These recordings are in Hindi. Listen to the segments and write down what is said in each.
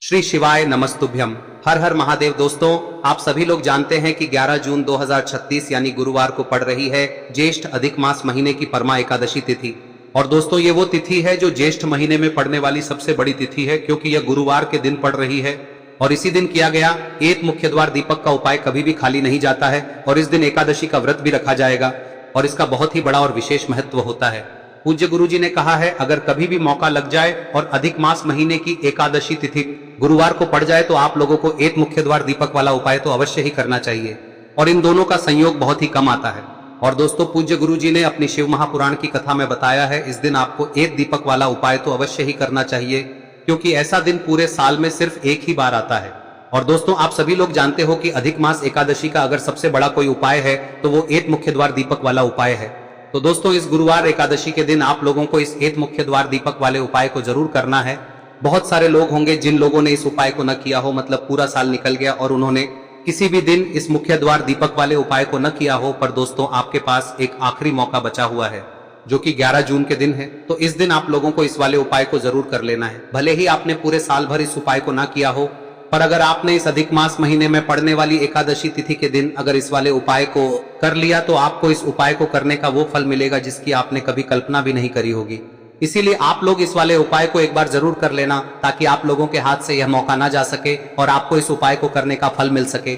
श्री शिवाय नमस्तुभ्यम। हर हर महादेव। दोस्तों, आप सभी लोग जानते हैं कि 11 जून 2036 यानी गुरुवार को पड़ रही है ज्येष्ठ अधिक मास महीने की परमा एकादशी तिथि। और दोस्तों, ये वो तिथि है जो ज्येष्ठ महीने में पड़ने वाली सबसे बड़ी तिथि है, क्योंकि यह गुरुवार के दिन पड़ रही है। और इसी दिन किया गया एक मुख्य द्वार दीपक का उपाय कभी भी खाली नहीं जाता है, और इस दिन एकादशी का व्रत भी रखा जाएगा, और इसका बहुत ही बड़ा और विशेष महत्व होता है। पूज्य गुरुजी ने कहा है, अगर कभी भी मौका लग जाए और अधिक मास महीने की एकादशी तिथि गुरुवार को पड़ जाए तो आप लोगों को एक मुख्य द्वार दीपक वाला उपाय तो अवश्य ही करना चाहिए, और इन दोनों का संयोग बहुत ही कम आता है। और दोस्तों, पूज्य गुरुजी ने अपनी शिव महापुराण की कथा में बताया है, इस दिन आपको एक दीपक वाला उपाय तो अवश्य ही करना चाहिए, क्योंकि ऐसा दिन पूरे साल में सिर्फ एक ही बार आता है। और दोस्तों, आप सभी लोग जानते हो कि अधिक मास एकादशी का अगर सबसे बड़ा कोई उपाय है तो वो एक मुख्य द्वार दीपक वाला उपाय है। तो दोस्तों, इस गुरुवार एकादशी के दिन आप लोगों को इस एक मुख्य द्वार दीपक वाले उपाय को जरूर करना है। बहुत सारे लोग होंगे जिन लोगों ने इस उपाय को न किया हो, मतलब पूरा साल निकल गया और उन्होंने किसी भी दिन इस मुख्य द्वार दीपक वाले उपाय को न किया हो, पर दोस्तों आपके पास एक आखिरी मौका बचा हुआ है जो कि 11 जून के दिन है। तो इस दिन आप लोगों को इस वाले उपाय को जरूर कर लेना है। भले ही आपने पूरे साल भर इस उपाय को ना किया हो, पर अगर आपने इस अधिक मास महीने में पड़ने वाली एकादशी तिथि के दिन अगर इस वाले उपाय को कर लिया तो आपको इस उपाय को करने का वो फल मिलेगा जिसकी आपने कभी कल्पना भी नहीं करी होगी। इसीलिए आप लोग इस वाले उपाय को एक बार जरूर कर लेना, ताकि आप लोगों के हाथ से यह मौका ना जा सके और आपको इस उपाय को करने का फल मिल सके।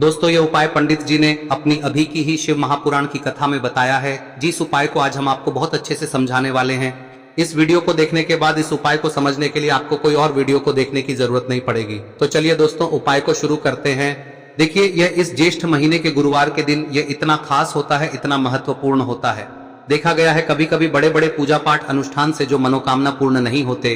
दोस्तों, ये उपाय पंडित जी ने अपनी अभी की ही शिव महापुराण की कथा में बताया है, जिस उपाय को आज हम आपको बहुत अच्छे से समझाने वाले हैं। इस वीडियो को देखने के बाद इस उपाय को समझने के लिए आपको कोई और वीडियो को देखने की जरूरत नहीं पड़ेगी। तो चलिए दोस्तों, उपाय को शुरू करते हैं। देखिए, यह इस ज्येष्ठ महीने के गुरुवार के दिन यह इतना खास होता है, इतना महत्वपूर्ण होता है। देखा गया है कभी कभी बड़े बड़े पूजा पाठ अनुष्ठान से जो मनोकामना पूर्ण नहीं होते,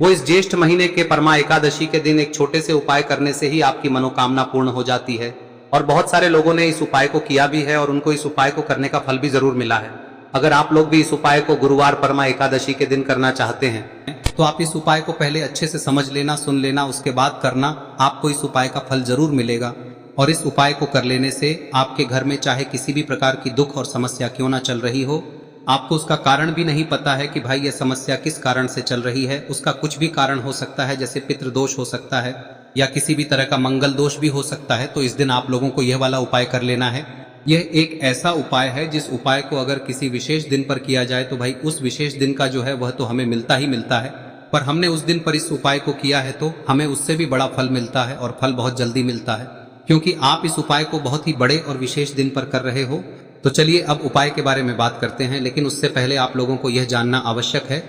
वो इस ज्येष्ठ महीने के परमा एकादशी के दिन एक छोटे से उपाय करने से ही आपकी मनोकामना पूर्ण हो जाती है। और बहुत सारे लोगों ने इस उपाय को किया भी है और उनको इस उपाय को करने का फल भी जरूर मिला है। अगर आप लोग भी इस उपाय को गुरुवार परमा एकादशी के दिन करना चाहते हैं तो आप इस उपाय को पहले अच्छे से समझ लेना, सुन लेना, उसके बाद करना। आपको इस उपाय का फल जरूर मिलेगा। और इस उपाय को कर लेने से आपके घर में चाहे किसी भी प्रकार की दुख और समस्या क्यों ना चल रही हो, आपको उसका कारण भी नहीं पता है कि भाई यह समस्या किस कारण से चल रही है, उसका कुछ भी कारण हो सकता है, जैसे पितृदोष हो सकता है या किसी भी तरह का मंगल दोष भी हो सकता है। तो इस दिन आप लोगों को यह वाला उपाय कर लेना है। यह एक ऐसा उपाय है जिस उपाय को अगर किसी विशेष दिन पर किया जाए तो भाई उस विशेष दिन का जो है वह तो हमें मिलता ही मिलता है, पर हमने उस दिन पर इस उपाय को किया है तो हमें उससे भी बड़ा फल मिलता है, और फल बहुत जल्दी मिलता है, क्योंकि आप इस उपाय को बहुत ही बड़े और विशेष दिन पर कर रहे हो। तो चलिए अब उपाय के बारे में बात करते हैं, लेकिन उससे पहले आप लोगों को यह जानना आवश्यक है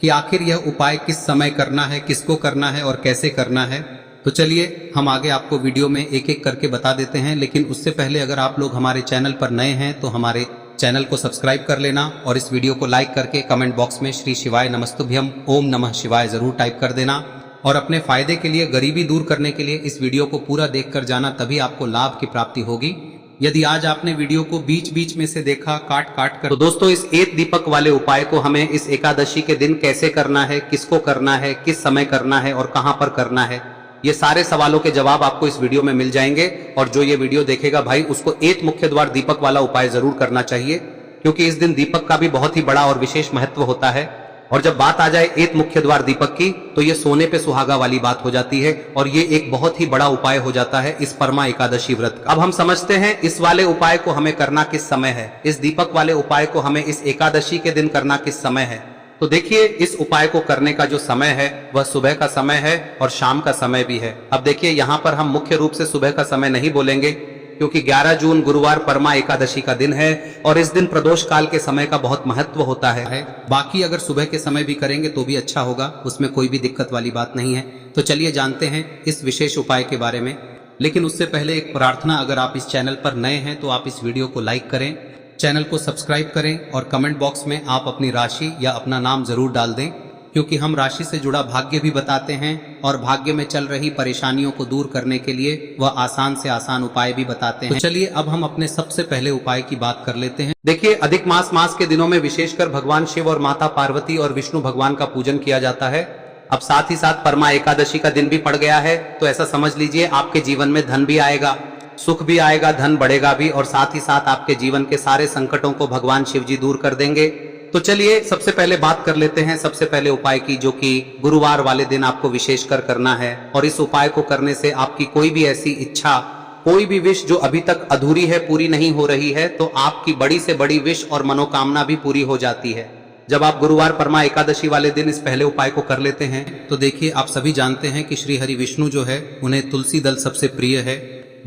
कि आखिर यह उपाय किस समय करना है, किसको करना है और कैसे करना है। तो चलिए हम आगे आपको वीडियो में एक एक करके बता देते हैं, लेकिन उससे पहले अगर आप लोग हमारे चैनल पर नए हैं तो हमारे चैनल को सब्सक्राइब कर लेना, और इस वीडियो को लाइक करके कमेंट बॉक्स में श्री शिवाय नमस्तुभ्यम ओम नमः शिवाय जरूर टाइप कर देना। और अपने फायदे के लिए, गरीबी दूर करने के लिए इस वीडियो को पूरा देखकर जाना, तभी आपको लाभ की प्राप्ति होगी। यदि आज आपने वीडियो को बीच बीच में से देखा काट काट कर, तो दोस्तों इस एक दीपक वाले उपाय को हमें इस एकादशी के दिन कैसे करना है, किसको करना है, किस समय करना है और कहां पर करना है, ये सारे सवालों के जवाब आपको इस वीडियो में मिल जाएंगे। और जो ये वीडियो देखेगा भाई, उसको एक मुख्य द्वार दीपक वाला उपाय जरूर करना चाहिए, क्योंकि इस दिन दीपक का भी बहुत ही बड़ा और विशेष महत्व होता है। और जब बात आ जाए एक मुख्य द्वार दीपक की, तो ये सोने पे सुहागा वाली बात हो जाती है, और ये एक बहुत ही बड़ा उपाय हो जाता है इस परमा एकादशी व्रत। अब हम समझते हैं इस वाले उपाय को हमें करना किस समय है, इस दीपक वाले उपाय को हमें इस एकादशी के दिन करना किस समय है। तो देखिए, इस उपाय को करने का जो समय है वह सुबह का समय है और शाम का समय भी है। अब देखिए, यहाँ पर हम मुख्य रूप से सुबह का समय नहीं बोलेंगे, क्योंकि 11 जून गुरुवार परमा एकादशी का दिन है और इस दिन प्रदोष काल के समय का बहुत महत्व होता है। बाकी अगर सुबह के समय भी करेंगे तो भी अच्छा होगा, उसमें कोई भी दिक्कत वाली बात नहीं है। तो चलिए जानते हैं इस विशेष उपाय के बारे में। लेकिन उससे पहले एक प्रार्थना, अगर आप इस चैनल पर नए हैं तो आप इस वीडियो को लाइक करें, चैनल को सब्सक्राइब करें, और कमेंट बॉक्स में आप अपनी राशि या अपना नाम जरूर डाल दें, क्योंकि हम राशि से जुड़ा भाग्य भी बताते हैं और भाग्य में चल रही परेशानियों को दूर करने के लिए वह आसान से आसान उपाय भी बताते हैं। तो चलिए अब हम अपने सबसे पहले उपाय की बात कर लेते हैं। देखिए, अधिक मास के दिनों में विशेषकर भगवान शिव और माता पार्वती और विष्णु भगवान का पूजन किया जाता है। अब साथ ही साथ परमा एकादशी का दिन भी पड़ गया है, तो ऐसा समझ लीजिए आपके जीवन में धन भी आएगा, सुख भी आएगा, धन बढ़ेगा भी, और साथ ही साथ आपके जीवन के सारे संकटों को भगवान शिव जी दूर कर देंगे। तो चलिए सबसे पहले बात कर लेते हैं सबसे पहले उपाय की, जो कि गुरुवार वाले दिन आपको विशेषकर करना है। और इस उपाय को करने से आपकी कोई भी ऐसी इच्छा, कोई भी विश जो अभी तक अधूरी है, पूरी नहीं हो रही है, तो आपकी बड़ी से बड़ी विश और मनोकामना भी पूरी हो जाती है जब आप गुरुवार परमा एकादशी वाले दिन इस पहले उपाय को कर लेते हैं। तो देखिए, आप सभी जानते हैं कि श्री हरि विष्णु जो है उन्हें तुलसी दल सबसे प्रिय है।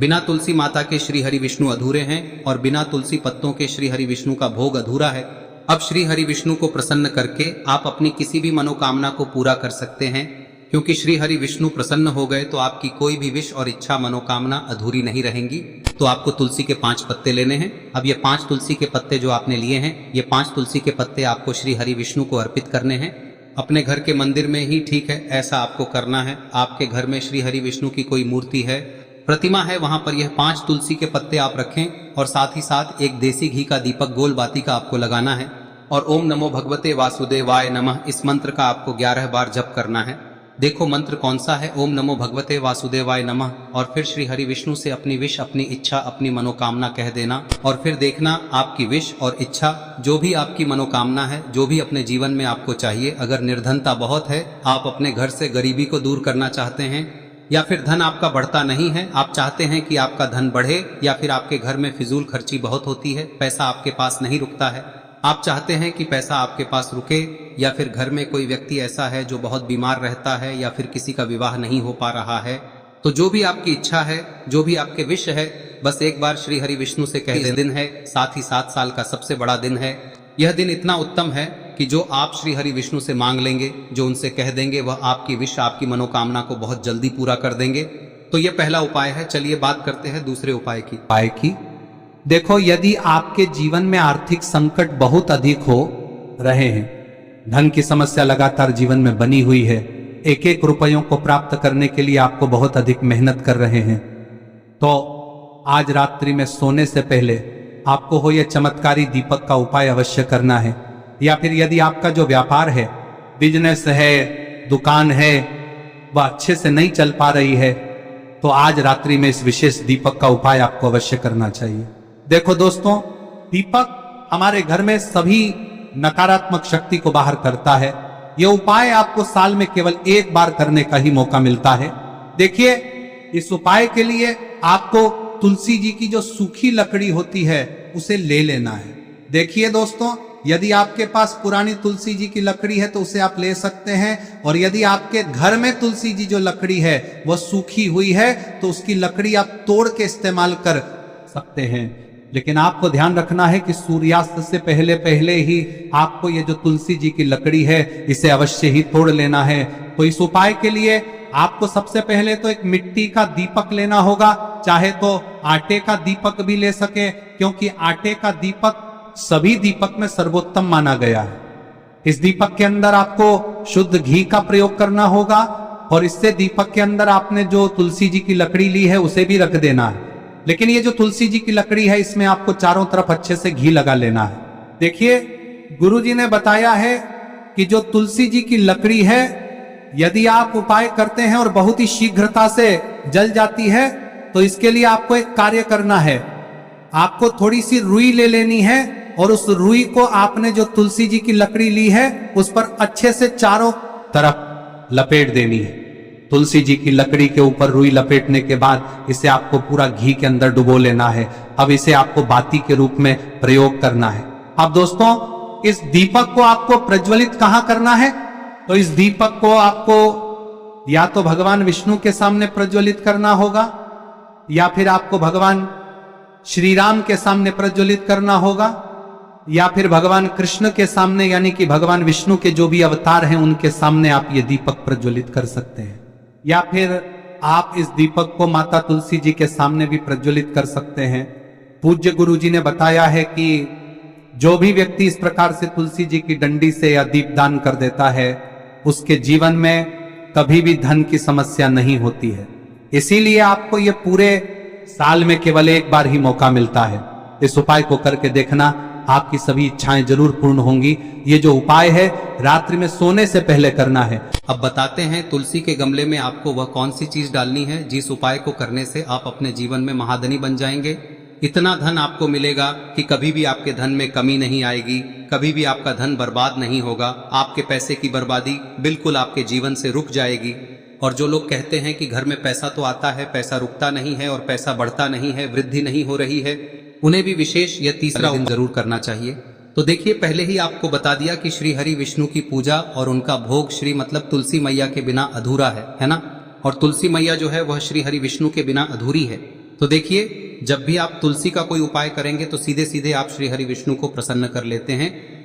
बिना तुलसी माता के श्री हरि विष्णु अधूरे हैं और बिना तुलसी पत्तों के श्री हरि विष्णु का भोग अधूरा है। अब श्री हरि विष्णु को प्रसन्न करके आप अपनी किसी भी मनोकामना को पूरा कर सकते हैं, क्योंकि श्री हरि विष्णु प्रसन्न हो गए तो आपकी कोई भी विश और इच्छा मनोकामना अधूरी नहीं रहेंगी। तो आपको तुलसी के 5 पत्ते लेने हैं। अब ये 5 तुलसी के पत्ते जो आपने लिए हैं, ये 5 तुलसी के पत्ते आपको श्री हरि विष्णु को अर्पित करने हैं। अपने घर के मंदिर में ही ठीक है, ऐसा आपको करना है। आपके घर में श्री हरि विष्णु की कोई मूर्ति है, प्रतिमा है, वहां पर यह 5 तुलसी के पत्ते आप रखें और साथ ही साथ एक देसी घी का दीपक गोल बाती का आपको लगाना है। और ओम नमो भगवते वासुदेवाय नमः इस मंत्र का आपको 11 बार जप करना है। देखो मंत्र कौन सा है, ओम नमो भगवते वासुदेवाय नमः, और फिर श्री हरि विष्णु से अपनी विश, अपनी इच्छा, अपनी मनोकामना कह देना। और फिर देखना आपकी विश और इच्छा, जो भी आपकी मनोकामना है, जो भी अपने जीवन में आपको चाहिए। अगर निर्धनता बहुत है, आप अपने घर से गरीबी को दूर करना चाहते हैं, या फिर धन आपका बढ़ता नहीं है, आप चाहते हैं कि आपका धन बढ़े, या फिर आपके घर में फिजूल खर्ची बहुत होती है, पैसा आपके पास नहीं रुकता है, आप चाहते हैं कि पैसा आपके पास रुके, या फिर घर में कोई व्यक्ति ऐसा है जो बहुत बीमार रहता है, या फिर किसी का विवाह नहीं हो पा रहा है, तो जो भी आपकी इच्छा है, जो भी आपके विश है, बस एक बार श्री हरि विष्णु से कह दिन है। साथ ही 7 साल का सबसे बड़ा दिन है। यह दिन इतना उत्तम है कि जो आप श्री हरि विष्णु से मांग लेंगे, जो उनसे कह देंगे, वह आपकी विश, आपकी मनोकामना को बहुत जल्दी पूरा कर देंगे। तो यह पहला उपाय है। चलिए बात करते हैं दूसरे उपाय की। देखो, यदि आपके जीवन में आर्थिक संकट बहुत अधिक हो रहे हैं, धन की समस्या लगातार जीवन में बनी हुई है, एक एक रुपयों को प्राप्त करने के लिए आपको बहुत अधिक मेहनत कर रहे हैं, तो आज रात्रि में सोने से पहले आपको हो यह चमत्कारी दीपक का उपाय अवश्य करना है। या फिर यदि आपका जो व्यापार है, बिजनेस है, दुकान है, वह अच्छे से नहीं चल पा रही है, तो आज रात्रि में इस विशेष दीपक का उपाय आपको अवश्य करना चाहिए। देखो दोस्तों, दीपक हमारे घर में सभी नकारात्मक शक्ति को बाहर करता है। यह उपाय आपको साल में केवल 1 बार करने का ही मौका मिलता है। देखिए, इस उपाय के लिए आपको तुलसी जी की जो सूखी लकड़ी होती है उसे ले लेना है। देखिए दोस्तों, यदि आपके पास पुरानी तुलसी जी की लकड़ी है तो उसे आप ले सकते हैं, और यदि आपके घर में तुलसी जी जो लकड़ी है वह सूखी हुई है तो उसकी लकड़ी आप तोड़ के इस्तेमाल कर सकते हैं। लेकिन आपको ध्यान रखना है कि सूर्यास्त से पहले पहले ही आपको ये जो तुलसी जी की लकड़ी है इसे अवश्य ही तोड़ लेना है। तो इस उपाय के लिए आपको सबसे पहले तो एक मिट्टी का दीपक लेना होगा, चाहे तो आटे का दीपक भी ले सके, क्योंकि आटे का दीपक सभी दीपक में सर्वोत्तम माना गया है। इस दीपक के अंदर आपको शुद्ध घी का प्रयोग करना होगा, और इससे दीपक के अंदर आपने जो तुलसी जी की लकड़ी ली है उसे भी रख देना है। लेकिन ये जो तुलसी जी की लकड़ी है, इसमें आपको चारों तरफ अच्छे से घी लगा लेना है। देखिए, गुरुजी ने बताया है कि जो तुलसी जी की लकड़ी है, यदि आप उपाय करते हैं और बहुत ही शीघ्रता से जल जाती है, तो इसके लिए आपको एक कार्य करना है। आपको थोड़ी सी रुई ले लेनी है, और उस रुई को आपने जो तुलसी जी की लकड़ी ली है उस पर अच्छे से चारों तरफ लपेट देनी है। तुलसी जी की लकड़ी के ऊपर रुई लपेटने के बाद इसे आपको पूरा घी के अंदर डुबो लेना है। अब इसे आपको बाती के रूप में प्रयोग करना है। अब दोस्तों, इस दीपक को आपको प्रज्वलित कहां करना है? तो इस दीपक को आपको या तो भगवान विष्णु के सामने प्रज्वलित करना होगा, या फिर आपको भगवान श्री राम के सामने प्रज्वलित करना होगा, या फिर भगवान कृष्ण के सामने, यानी कि भगवान विष्णु के जो भी अवतार हैं उनके सामने आप ये दीपक प्रज्वलित कर सकते हैं। या फिर आप इस दीपक को माता तुलसी जी के सामने भी प्रज्वलित कर सकते हैं। पूज्य गुरु जी ने बताया है कि जो भी व्यक्ति इस प्रकार से तुलसी जी की डंडी से या दीपदान कर देता है, उसके जीवन में कभी भी धन की समस्या नहीं होती है। इसीलिए आपको ये पूरे साल में केवल 1 बार ही मौका मिलता है। इस उपाय को करके देखना, आपकी सभी इच्छाएं जरूर पूर्ण होंगी। ये जो उपाय है रात्रि में सोने से पहले करना है। अब बताते हैं तुलसी के गमले में आपको वह कौन सी चीज डालनी है जिस उपाय को करने से आप अपने जीवन में महाधनी बन जाएंगे। इतना धन आपको मिलेगा कि कभी भी आपके धन में कमी नहीं आएगी, कभी भी आपका धन बर्बाद नहीं होगा। आपके पैसे की बर्बादी बिल्कुल आपके जीवन से रुक जाएगी। और जो लोग कहते हैं कि घर में पैसा तो आता है, पैसा रुकता नहीं है और पैसा बढ़ता नहीं है, वृद्धि नहीं हो रही है, उन्हें भी विशेष यह तीसरा दिन जरूर करना चाहिए। तो देखिए, पहले ही आपको बता दिया कि श्री हरि विष्णु की पूजा और उनका भोग श्री मतलब तुलसी मैया के बिना अधूरा है ना। और तुलसी मैया जो है वह श्री हरि विष्णु के बिना अधूरी है। तो देखिए, जब भी आप तुलसी का कोई उपाय करेंगे तो सीधे सीधे आप श्री हरि विष्णु को प्रसन्न कर लेते हैं।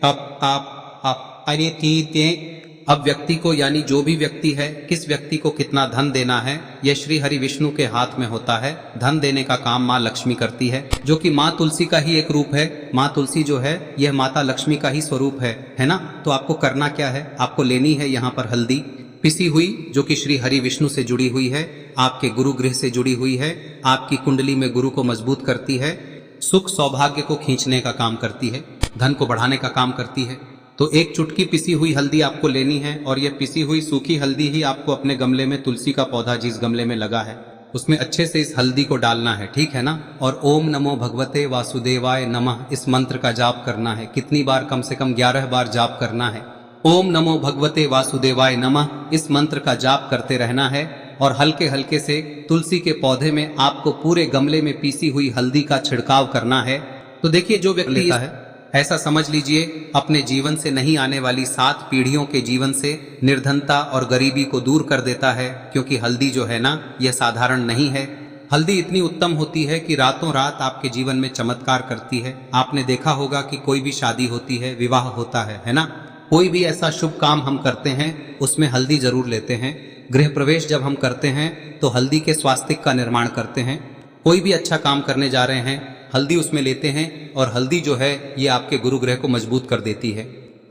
अब व्यक्ति को, यानी जो भी व्यक्ति है, किस व्यक्ति को कितना धन देना है, यह श्री हरि विष्णु के हाथ में होता है। धन देने का काम माँ लक्ष्मी करती है, जो कि माँ तुलसी का ही एक रूप है। माँ तुलसी जो है यह माता लक्ष्मी का ही स्वरूप है ना। तो आपको करना क्या है, आपको लेनी है यहाँ पर हल्दी पिसी हुई, जो कि श्री हरि विष्णु से जुड़ी हुई है, आपके गुरु गृह से जुड़ी हुई है, आपकी कुंडली में गुरु को मजबूत करती है, सुख सौभाग्य को खींचने का काम करती है, धन को बढ़ाने का काम करती है। तो एक चुटकी पिसी हुई हल्दी आपको लेनी है और यह पिसी हुई सूखी हल्दी ही आपको अपने गमले में, तुलसी का पौधा जिस गमले में लगा है उसमें अच्छे से इस हल्दी को डालना है, ठीक है ना। और ओम नमो भगवते वासुदेवाय नमः इस मंत्र का जाप करना है। कितनी बार? कम से कम 11 बार जाप करना है। ओम नमो भगवते वासुदेवाय नमः इस मंत्र का जाप करते रहना है और हल्के हल्के से तुलसी के पौधे में आपको पूरे गमले में पीसी हुई हल्दी का छिड़काव करना है। तो देखिए, जो व्यक्ति लेता है, ऐसा समझ लीजिए अपने जीवन से नहीं आने वाली 7 पीढ़ियों के जीवन से निर्धनता और गरीबी को दूर कर देता है। क्योंकि हल्दी जो है ना, यह साधारण नहीं है। हल्दी इतनी उत्तम होती है कि रातों रात आपके जीवन में चमत्कार करती है। आपने देखा होगा कि कोई भी शादी होती है, विवाह होता है ना, कोई भी ऐसा शुभ काम हम करते हैं उसमें हल्दी जरूर लेते हैं। गृह प्रवेश जब हम करते हैं तो हल्दी के स्वास्तिक का निर्माण करते हैं। कोई भी अच्छा काम करने जा रहे हैं, हल्दी उसमें लेते हैं और हल्दी जो है ये आपके गुरु ग्रह को मजबूत कर देती है।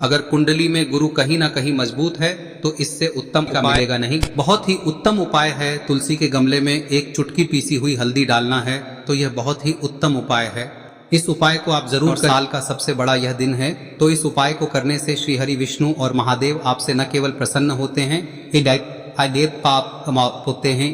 अगर कुंडली में गुरु कहीं ना कहीं मजबूत है तो इससे उत्तम का मिलेगा नहीं। बहुत ही उत्तम उपाय है, तुलसी के गमले में एक चुटकी पीसी हुई हल्दी डालना है, तो यह बहुत ही उत्तम उपाय है। इस उपाय को आप जरूर करें। साल का सबसे बड़ा यह दिन है, तो इस उपाय को करने से श्री हरि विष्णु और महादेव आपसे न केवल प्रसन्न होते हैं, पाप होते हैं,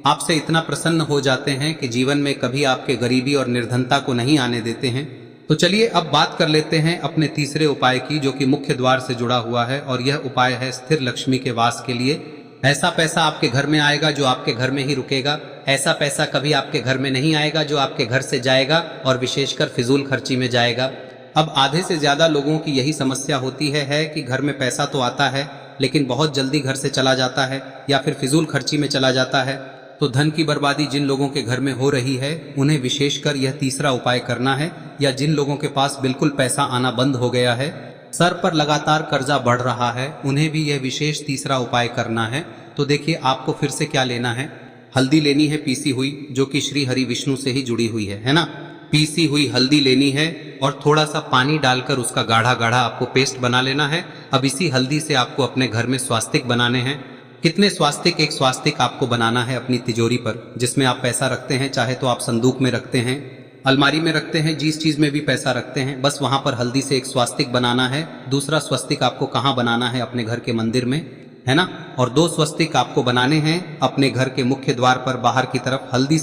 आपसे इतना प्रसन्न हो जाते हैं कि जीवन में कभी आपके गरीबी और निर्धनता को नहीं आने देते हैं। तो चलिए अब बात कर लेते हैं अपने तीसरे उपाय की, जो कि मुख्य द्वार से जुड़ा हुआ है। और यह उपाय है स्थिर लक्ष्मी के वास के लिए। ऐसा पैसा आपके घर में आएगा जो आपके घर में ही रुकेगा। ऐसा पैसा कभी आपके घर में नहीं आएगा जो आपके घर से जाएगा और विशेषकर फिजूल खर्ची में जाएगा। अब आधे से ज्यादा लोगों की यही समस्या होती है कि घर में पैसा तो आता है लेकिन बहुत जल्दी घर से चला जाता है या फिर फिजूल खर्ची में चला जाता है। तो धन की बर्बादी जिन लोगों के घर में हो रही है उन्हें विशेषकर यह तीसरा उपाय करना है। या जिन लोगों के पास बिल्कुल पैसा आना बंद हो गया है, सर पर लगातार कर्जा बढ़ रहा है, उन्हें भी यह विशेष तीसरा उपाय करना है। तो देखिए, आपको फिर से क्या लेना है, हल्दी लेनी है पीसी हुई, जो कि श्री हरि विष्णु से ही जुड़ी हुई है ना। पीसी हुई हल्दी लेनी है और थोड़ा सा पानी डालकर उसका गाढ़ा गाढ़ा आपको पेस्ट बना लेना है। अब इसी हल्दी से आपको अपने घर में स्वास्तिक बनाने हैं। कितने स्वास्तिक? एक स्वास्तिक आपको बनाना है अपनी तिजोरी पर, जिसमें आप पैसा रखते हैं। चाहे तो आप संदूक में रखते हैं, अलमारी में रखते हैं, जिस चीज में भी पैसा रखते हैं, बस वहां पर हल्दी से एक स्वास्तिक बनाना है। दूसरा स्वस्तिक आपको कहाँ बनाना है? अपने घर के मंदिर में, है ना। और 2 स्वस्तिक आपको बनाने हैं अपने घर के मुख्य द्वार पर बाहर की तरफ। हल्दी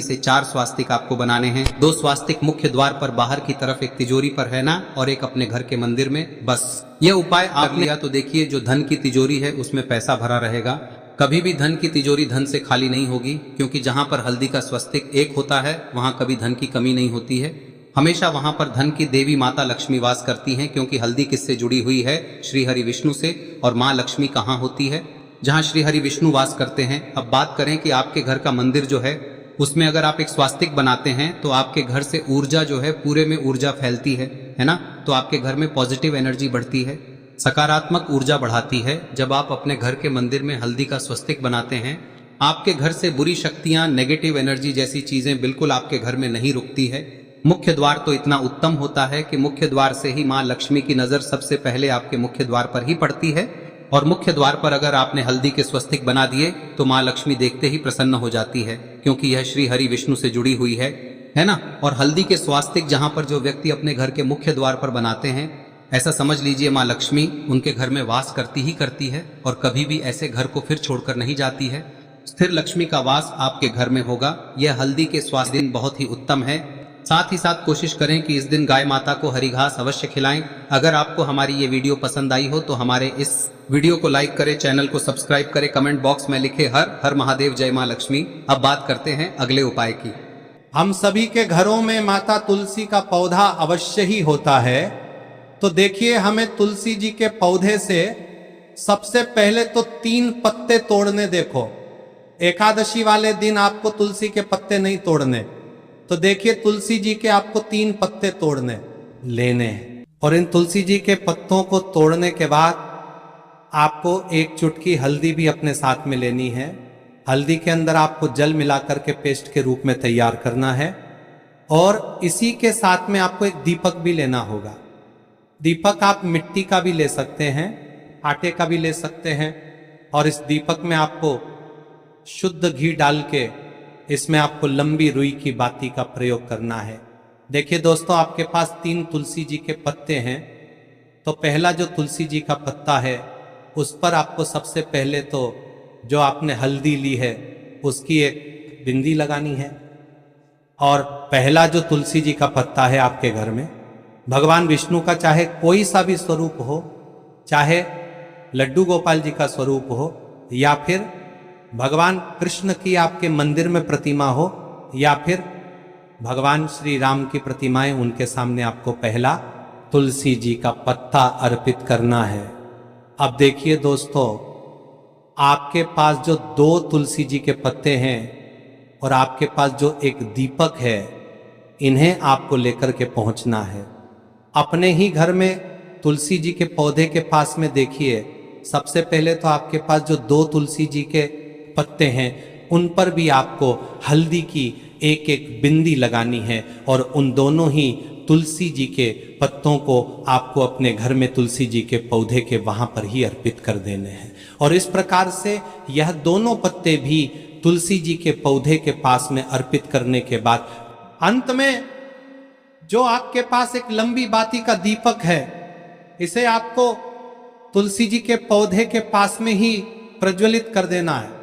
से 4 स्वास्तिक आपको बनाने हैं। 2 स्वास्तिक मुख्य द्वार पर बाहर की तरफ, एक तिजोरी पर, है ना, और एक अपने घर के मंदिर में। बस यह उपाय आप लिया तो देखिए, जो धन की तिजोरी है उसमें पैसा भरा रहेगा। कभी भी धन की तिजोरी धन से खाली नहीं होगी, क्योंकि जहां पर हल्दी का स्वस्तिक एक होता है वहां कभी धन की कमी नहीं होती है। हमेशा वहां पर धन की देवी माता लक्ष्मी वास करती हैं, क्योंकि हल्दी किससे जुड़ी हुई है? श्री हरि विष्णु से। और माँ लक्ष्मी कहाँ होती है? जहाँ श्री हरि विष्णु वास करते हैं। अब बात करें कि आपके घर का मंदिर जो है उसमें अगर आप एक स्वास्तिक बनाते हैं तो आपके घर से ऊर्जा जो है, पूरे में ऊर्जा फैलती है ना। तो आपके घर में पॉजिटिव एनर्जी बढ़ती है, सकारात्मक ऊर्जा बढ़ाती है। जब आप अपने घर के मंदिर में हल्दी का स्वस्तिक बनाते हैं, आपके घर से बुरी शक्तियां, नेगेटिव एनर्जी जैसी चीजें बिल्कुल आपके घर में नहीं रुकती है। मुख्य द्वार तो इतना उत्तम होता है कि मुख्य द्वार से ही माँ लक्ष्मी की नजर सबसे पहले आपके मुख्य द्वार पर ही पड़ती है। और मुख्य द्वार पर अगर आपने हल्दी के स्वस्तिक बना दिए तो माँ लक्ष्मी देखते ही प्रसन्न हो जाती है, क्योंकि यह श्री हरि विष्णु से जुड़ी हुई है ना। और हल्दी के स्वास्तिक जहां पर जो व्यक्ति अपने घर के मुख्य द्वार पर बनाते हैं, ऐसा समझ लीजिए माँ लक्ष्मी उनके घर में वास करती ही करती है और कभी भी ऐसे घर को फिर छोड़कर नहीं जाती है। स्थिर लक्ष्मी का वास आपके घर में होगा। यह हल्दी के स्वास्थ्य दिन बहुत ही उत्तम है। साथ ही साथ कोशिश करें कि इस दिन गाय माता को हरी घास अवश्य खिलाएं। अगर आपको हमारी ये वीडियो पसंद आई हो तो हमारे इस वीडियो को लाइक करें, चैनल को सब्सक्राइब करें, कमेंट बॉक्स में लिखे हर हर महादेव, जय मां लक्ष्मी। अब बात करते हैं अगले उपाय की। हम सभी के घरों में माता तुलसी का पौधा अवश्य ही होता है। तो देखिए, हमें तुलसी जी के पौधे से सबसे पहले तो 3 पत्ते तोड़ने। देखो, एकादशी वाले दिन आपको तुलसी के पत्ते नहीं तोड़ने। तो देखिए, तुलसी जी के आपको 3 पत्ते तोड़ने लेने हैं। और इन तुलसी जी के पत्तों को तोड़ने के बाद आपको 1 चुटकी हल्दी भी अपने साथ में लेनी है। हल्दी के अंदर आपको जल मिलाकर के पेस्ट के रूप में तैयार करना है। और इसी के साथ में आपको एक दीपक भी लेना होगा। दीपक आप मिट्टी का भी ले सकते हैं, आटे का भी ले सकते हैं। और इस दीपक में आपको शुद्ध घी डाल के इसमें आपको लंबी रुई की बाती का प्रयोग करना है। देखिए दोस्तों, आपके पास 3 तुलसी जी के पत्ते हैं। तो पहला जो तुलसी जी का पत्ता है उस पर आपको सबसे पहले तो जो आपने हल्दी ली है उसकी एक बिंदी लगानी है। और पहला जो तुलसी जी का पत्ता है आपके घर में, भगवान विष्णु का चाहे कोई सा भी स्वरूप हो, चाहे लड्डू गोपाल जी का स्वरूप हो, या फिर भगवान कृष्ण की आपके मंदिर में प्रतिमा हो, या फिर भगवान श्री राम की प्रतिमाएं, उनके सामने आपको पहला तुलसी जी का पत्ता अर्पित करना है। अब देखिए दोस्तों, आपके पास जो 2 तुलसी जी के पत्ते हैं और आपके पास जो एक दीपक है, इन्हें आपको लेकर के पहुंचना है। अपने ही घर में तुलसी जी के पौधे के पास में देखिए, सबसे पहले तो आपके पास जो 2 तुलसी जी के पत्ते हैं उन पर भी आपको हल्दी की एक बिंदी लगानी है। और उन दोनों ही तुलसी जी के पत्तों को आपको अपने घर में तुलसी जी के पौधे के वहां पर ही अर्पित कर देने हैं। और इस प्रकार से यह दोनों पत्ते भी तुलसी जी के पौधे के पास में अर्पित करने के बाद अंत में जो आपके पास एक लंबी बाती का दीपक है, इसे आपको तुलसी जी के पौधे के पास में ही प्रज्वलित कर देना है।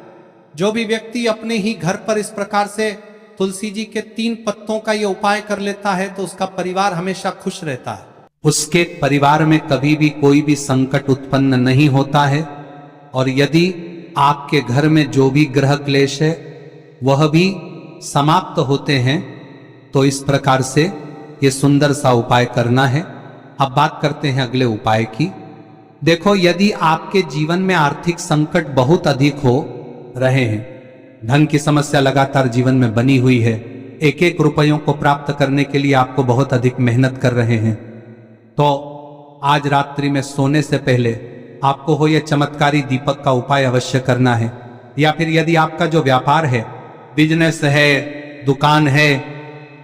जो भी व्यक्ति अपने ही घर पर इस प्रकार से तुलसी जी के 3 पत्तों का यह उपाय कर लेता है तो उसका परिवार हमेशा खुश रहता है। उसके परिवार में कभी भी कोई भी संकट उत्पन्न नहीं होता है। और यदि आपके घर में जो भी ग्रह क्लेश है वह भी समाप्त होते हैं। तो इस प्रकार से ये सुंदर सा उपाय करना है। अब बात करते हैं अगले उपाय की। देखो, यदि आपके जीवन में आर्थिक संकट बहुत अधिक हो रहे हैं, धन की समस्या लगातार जीवन में बनी हुई है, 1-1 रुपयों को प्राप्त करने के लिए आपको बहुत अधिक मेहनत कर रहे हैं, तो आज रात्रि में सोने से पहले आपको हो यह चमत्कारी दीपक का उपाय अवश्य करना है। या फिर यदि आपका जो व्यापार है, बिजनेस है, दुकान है,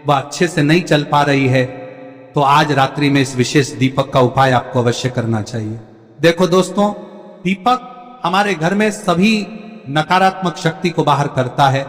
वह अच्छे से नहीं चल पा रही है, तो आज रात्रि में इस विशेष दीपक का उपाय आपको अवश्य करना चाहिए। देखो दोस्तों, दीपक हमारे घर में सभी नकारात्मक शक्ति को बाहर करता है।